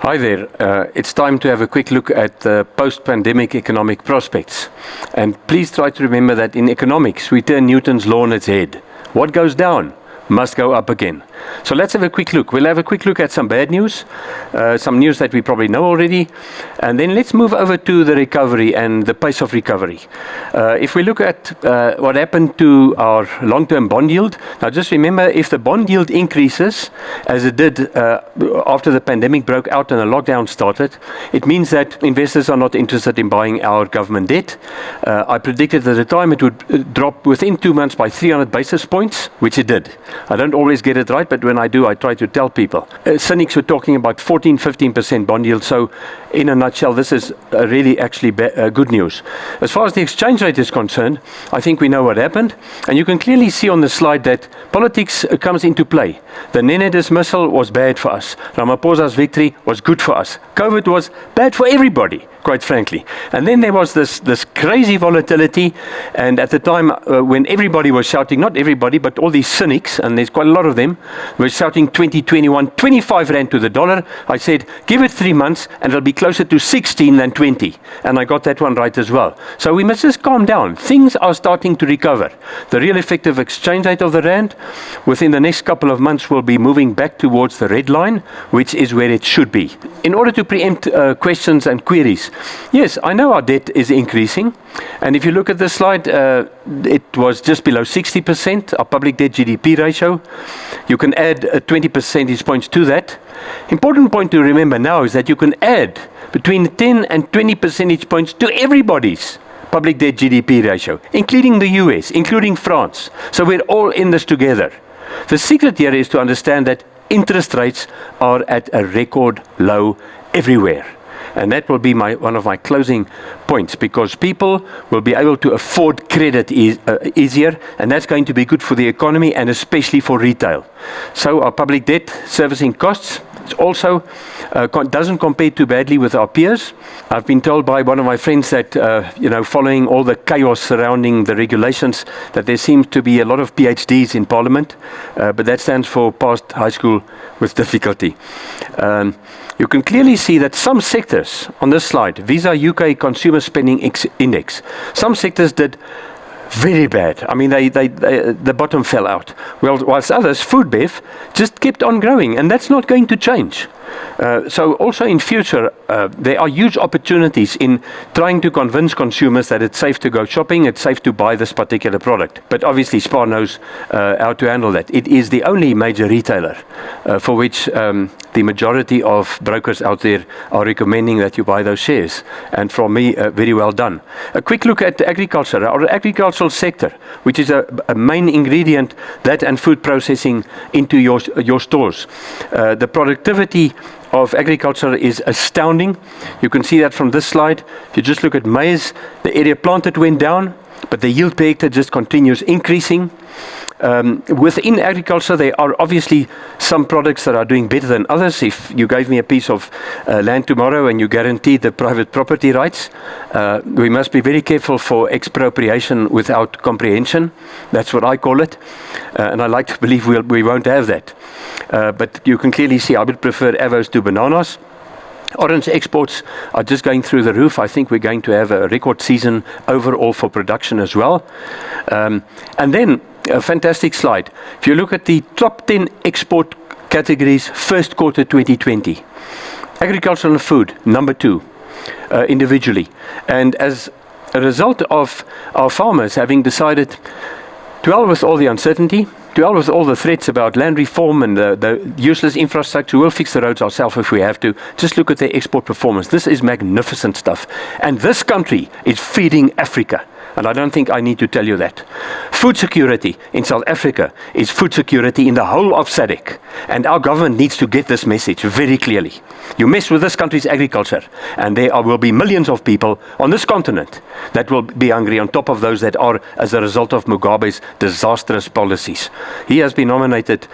Hi there. It's time to have a quick look at the post-pandemic economic prospects. And please try to remember that in economics, we turn Newton's law on its head. What goes down must go up again. So let's have a quick look. We'll have a quick look at some bad news, some news that we probably know already, and then let's move over to the recovery and the pace of recovery. If we look at what happened to our long-term bond yield, now just remember, if the bond yield increases, as it did after the pandemic broke out and the lockdown started, it means that investors are not interested in buying our government debt. I predicted that the time it would drop within 2 months by 300 basis points, which it did. I don't always get it right, but when I do, I try to tell people. Cynics were talking about 14-15% bond yield, so in a nutshell, this is really actually good news. As far as the exchange rate is concerned, I think we know what happened, and you can clearly see on the slide that politics comes into play. The Nene dismissal was bad for us. Ramaphosa's victory was good for us. COVID was bad for everybody, quite frankly. And then there was this crazy volatility, and at the time when everybody was shouting, not everybody, but all these cynics, and there's quite a lot of them, were shouting 2021, 25 rand to the dollar. I said, give it 3 months and it'll be closer to 16 than 20. And I got that one right as well. So we must just calm down. Things are starting to recover. The real effective exchange rate of the rand within the next couple of months will be moving back towards the red line, which is where it should be. In order to preempt questions and queries, yes, I know our debt is increasing. And if you look at this slide, it was just below 60%, our public debt GDP ratio. You can add 20 percentage points to that. Important point to remember now is that you can add between 10 and 20 percentage points to everybody's public debt GDP ratio, including the US, including France. So we're all in this together. The secret here is to understand that interest rates are at a record low everywhere. And that will be one of my closing points, because people will be able to afford credit easier, and that's going to be good for the economy and especially for retail. So our public debt servicing costs also doesn't compare too badly with our peers. I've been told by one of my friends that, following all the chaos surrounding the regulations, that there seems to be a lot of PhDs in Parliament, but that stands for passed high school with difficulty. You can clearly see that some sectors on this slide, Visa UK Consumer Spending Index, some sectors did very bad. I mean, the bottom fell out. Whilst others, food bev, just kept on growing, and that's not going to change. So also in future, there are huge opportunities in trying to convince consumers that it's safe to go shopping, it's safe to buy this particular product. But obviously SPAR knows how to handle that. It is the only major retailer for which the majority of brokers out there are recommending that you buy those shares. And from me, very well done. A quick look at agriculture. Our agricultural sector, which is a main ingredient, that and food processing into your stores. The productivity of agriculture is astounding. You can see that from this slide. If you just look at maize, the area planted went down, but the yield per hectare just continues increasing. Within agriculture, there are obviously some products that are doing better than others. If you gave me a piece of land tomorrow and you guaranteed the private property rights, we must be very careful for expropriation without comprehension. That's what I call it. And I like to believe we won't have that. But you can clearly see I would prefer avos to bananas. Orange exports are just going through the roof. I think we're going to have a record season overall for production as well. And then a fantastic slide. If you look at the top 10 export categories, first quarter 2020. Agriculture and food, number 2, individually. And as a result of our farmers having decided to hell with all the uncertainty, to hell with all the threats about land reform and the useless infrastructure, we'll fix the roads ourselves if we have to. Just look at their export performance. This is magnificent stuff. And this country is feeding Africa. And I don't think I need to tell you that. Food security in South Africa is food security in the whole of SADC. And our government needs to get this message very clearly. You mess with this country's agriculture, and there will be millions of people on this continent that will be hungry on top of those that are as a result of Mugabe's disastrous policies. He has been nominated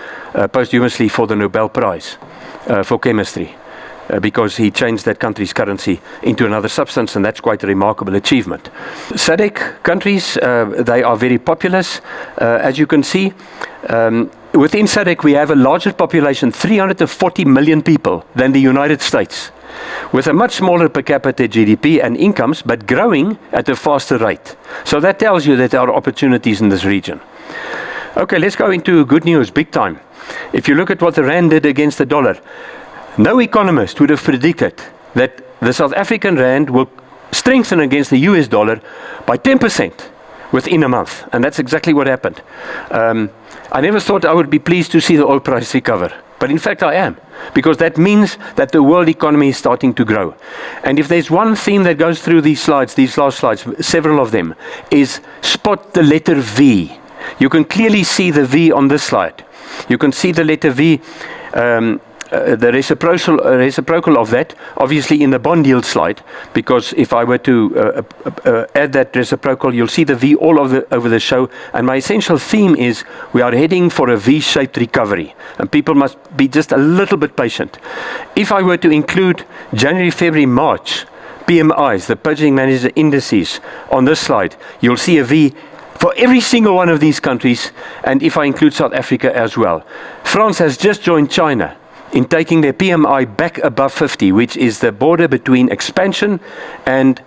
posthumously for the Nobel Prize for chemistry. Because he changed that country's currency into another substance, and that's quite a remarkable achievement. SADC countries, they are very populous, as you can see. within SADC, we have a larger population, 340 million people, than the United States, with a much smaller per capita GDP and incomes, but growing at a faster rate. So that tells you that there are opportunities in this region. Okay, let's go into good news, big time. If you look at what the rand did against the dollar, no economist would have predicted that the South African rand will strengthen against the US dollar by 10% within a month. And that's exactly what happened. I never thought I would be pleased to see the oil price recover. But in fact, I am. Because that means that the world economy is starting to grow. And if there's one theme that goes through these slides, these last slides, several of them, is spot the letter V. You can clearly see the V on this slide. You can see the letter V, the reciprocal of that, obviously in the bond yield slide, because if I were to add that reciprocal, you'll see the V all over the show. And my essential theme is we are heading for a V-shaped recovery, and people must be just a little bit patient. If I were to include January, February, March PMIs, the Purchasing Manager Indices, on this slide, you'll see a V for every single one of these countries, and if I include South Africa as well. France has just joined China in taking their PMI back above 50, which is the border between expansion and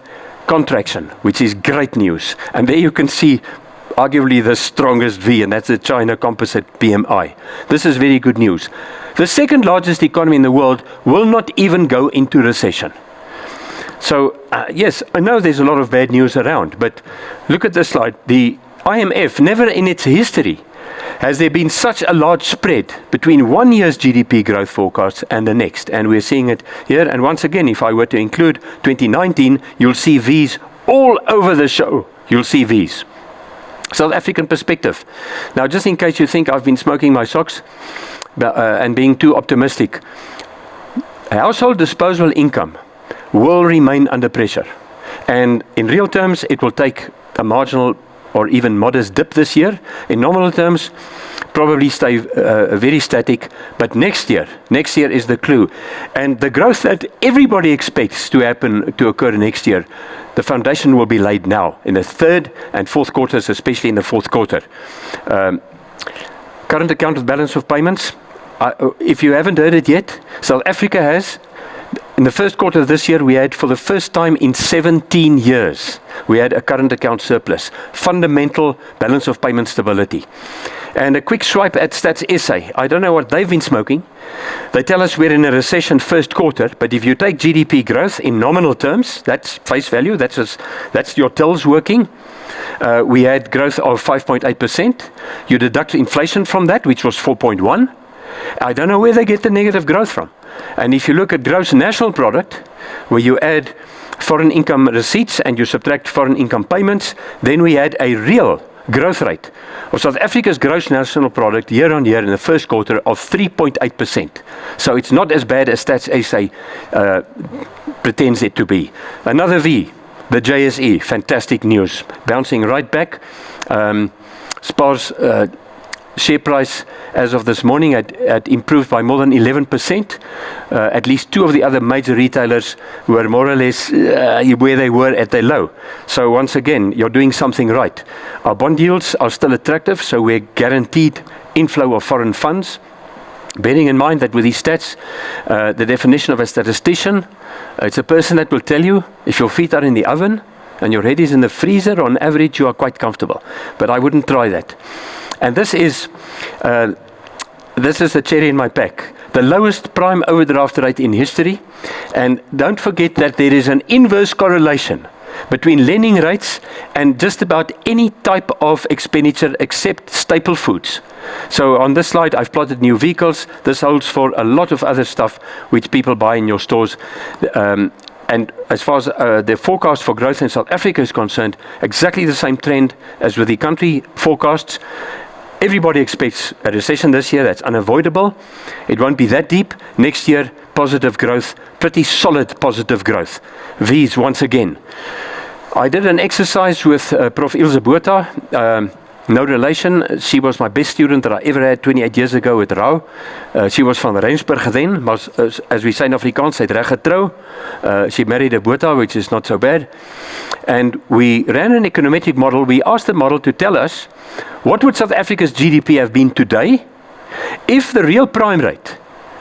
contraction, which is great news. And there you can see arguably the strongest V, and that's the China Composite PMI. This is very good news. The second largest economy in the world will not even go into recession. So, yes, I know there's a lot of bad news around, but look at this slide. The IMF, never in its history has there been such a large spread between 1 year's GDP growth forecasts and the next. And we're seeing it here. And once again, if I were to include 2019, you'll see V's all over the show. You'll see V's. South African perspective. Now, just in case you think I've been smoking my socks and being too optimistic, household disposable income will remain under pressure. And in real terms, it will take a marginal or even modest dip this year. In nominal terms, probably stay very static. But next year is the clue. And the growth that everybody expects to occur next year, the foundation will be laid now in the third and fourth quarters, especially in the fourth quarter. Current account of balance of payments. If you haven't heard it yet, South Africa has, in the first quarter of this year, we had, for the first time in 17 years, we had a current account surplus. Fundamental balance of payment stability. And a quick swipe at Stats SA. I don't know what they've been smoking. They tell us we're in a recession first quarter, but if you take GDP growth in nominal terms, that's face value, that's your tills working. We had growth of 5.8%. You deduct inflation from that, which was 4.1. I don't know where they get the negative growth from. And if you look at gross national product, where you add foreign income receipts and you subtract foreign income payments, then we had a real growth rate of South Africa's gross national product year on year in the first quarter of 3.8%. So it's not as bad as Stats SA pretends it to be. Another V, the JSE, fantastic news, bouncing right back. SPAR's share price as of this morning had improved by more than 11%. At least two of the other major retailers were more or less where they were at their low. So once again, you're doing something right. Our bond yields are still attractive, so we're guaranteed inflow of foreign funds. Bearing in mind that with these stats, the definition of a statistician, it's a person that will tell you if your feet are in the oven and your head is in the freezer, on average you are quite comfortable. But I wouldn't try that. And this is the cherry in my pack. The lowest prime overdraft rate in history. And don't forget that there is an inverse correlation between lending rates and just about any type of expenditure except staple foods. So on this slide, I've plotted new vehicles. This holds for a lot of other stuff which people buy in your stores. And as far as the forecast for growth in South Africa is concerned, exactly the same trend as with the country forecasts. Everybody expects a recession this year. That's unavoidable. It won't be that deep. Next year, positive growth, pretty solid positive growth. V's once again. I did an exercise with Prof. Ilse Botha. No relation. She was my best student that I ever had 28 years ago at Rau. She was van Rensburg then, but as we say in Afrikaans, sy het reg getrou. She married a Botha, which is not so bad. And we ran an econometric model. We asked the model to tell us what would South Africa's GDP have been today If the real prime rate,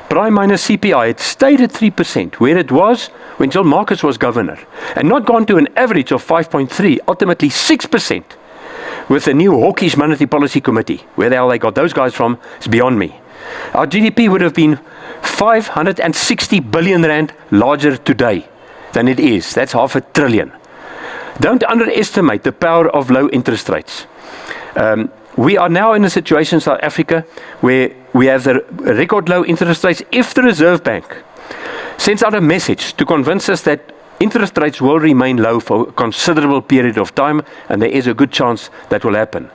prime minus CPI, had stayed at 3%, where it was when John Marcus was governor, and not gone to an average of 5.3, ultimately 6%, with the new hawkish monetary policy committee, where the hell they got those guys from, is beyond me. Our GDP would have been 560 billion rand larger today than it is. That's $500 billion. Don't underestimate the power of low interest rates. We are now in a situation in South Africa where we have the record low interest rates. If the Reserve Bank sends out a message to convince us that interest rates will remain low for a considerable period of time, and there is a good chance that will happen,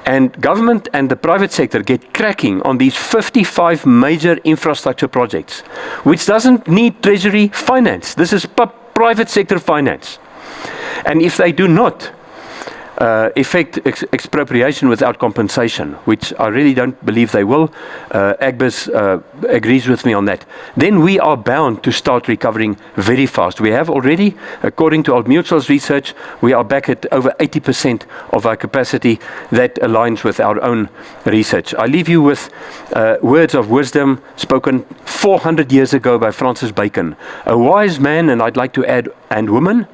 and government and the private sector get cracking on these 55 major infrastructure projects, which doesn't need treasury finance. This is private sector finance. And if they do not effect expropriation without compensation, which I really don't believe they will, Agnes agrees with me on that, then we are bound to start recovering very fast. We have already, according to Old Mutual's research, we are back at over 80% of our capacity. That aligns with our own research. I leave you with words of wisdom spoken 400 years ago by Francis Bacon. A wise man, and I'd like to add, and woman,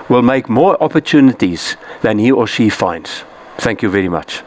will make more opportunities than he or she finds. Thank you very much.